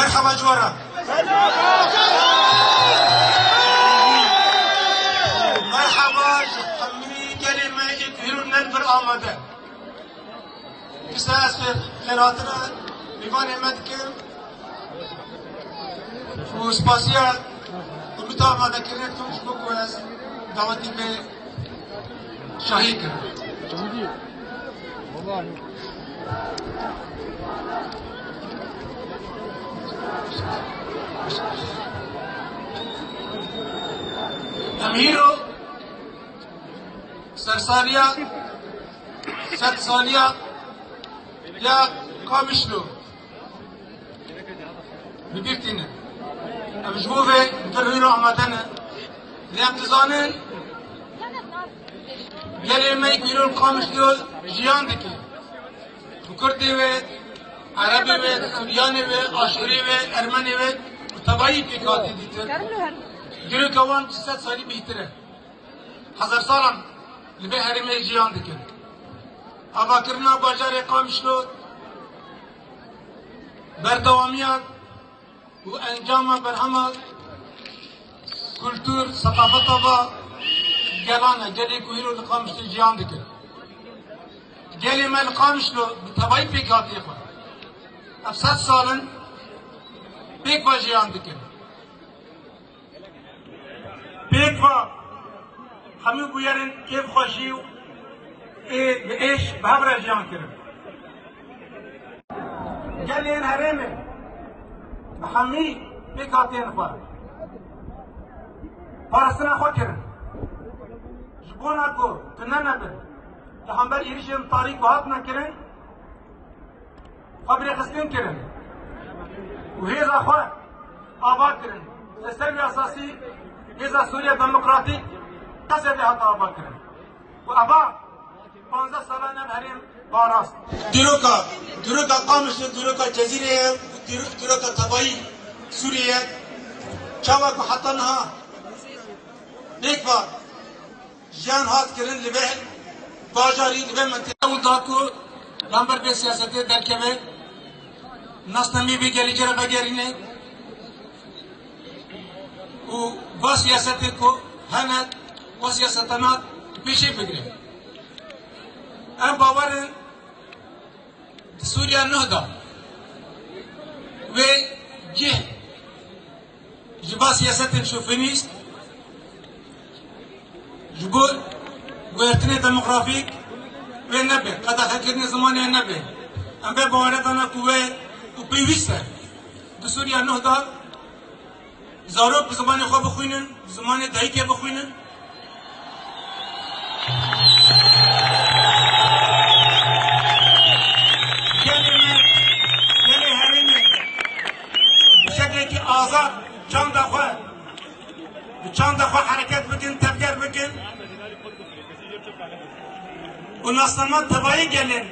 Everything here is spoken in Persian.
مرحبا جوارا مرحبا همي كلمة يكهرون ننبر آمده كسا أسفر خيراتنا بيوان مدكم وسباسيا ومتا آمده كرنك تمش بكوز دعوتي به شاهي كرن अमीरों सरसारिया सत्सालिया या कमिश्नो बिबिरतीने अब जुवे तलवीरो आमदने लियामतजाने يلي ما يقولون قامش دول جيان دكي كردي و عربي و سورياني و آشوري و ارمني و تبعي بيكاتي ديتر گرو كوان 600 سالي بيتره 1000 سالم لبه هرمي جيان دكي ابا كرنا باجار قامش دول بردواميات و انجام برهما كولتور ثقافة جلانا جلي كويلو لقامش الجيان دكر جلي ما لقامش له بتبعي بيكاتي يخوان أفساد سالن بيك باجيان دكر بيك با همي بويرن كيف خوشيو بإيش بهبرا جيان كرن جلي الهرمي بحمي بيكاتي نخوان فارسنا خو كرن جبونا کو کنه نبر تحمل ایریشم تاریخ وهات نکرن خبر خستن کرن و هیزا خوا آباد کرن سیستم اساسی هیزا سوریا دموکراتیک کسی به هات آباد کرن و ابا 15 سالانه هریم باراست دیروکا قامش دیروکا جزیره دیروکا تبایی سوریه چاوک و حتی نها یک بار جان هات کرن لبه باجاری لبه منطقه اول داکو لامبر به سیاست درکمه ناسنمی به گلی جرا بگرینه و با سیاست کو هنات و سیاستانات پیشی بگیره ام باور سوریا نهدا و جه جبا سیاست شوفینیست جبول ويرتني ديموغرافيك وين نبي قد أخذني زماني نبي أم ببواردنا قوة وبيوسة بسوريا نهضة زارو بزمان خواب بخوينن بزمان دايكة بخوينن كلمة هرمي بشكل كي آزاد چند دفعه حركات بكن تفكير بكن ونصنع تبعي جلن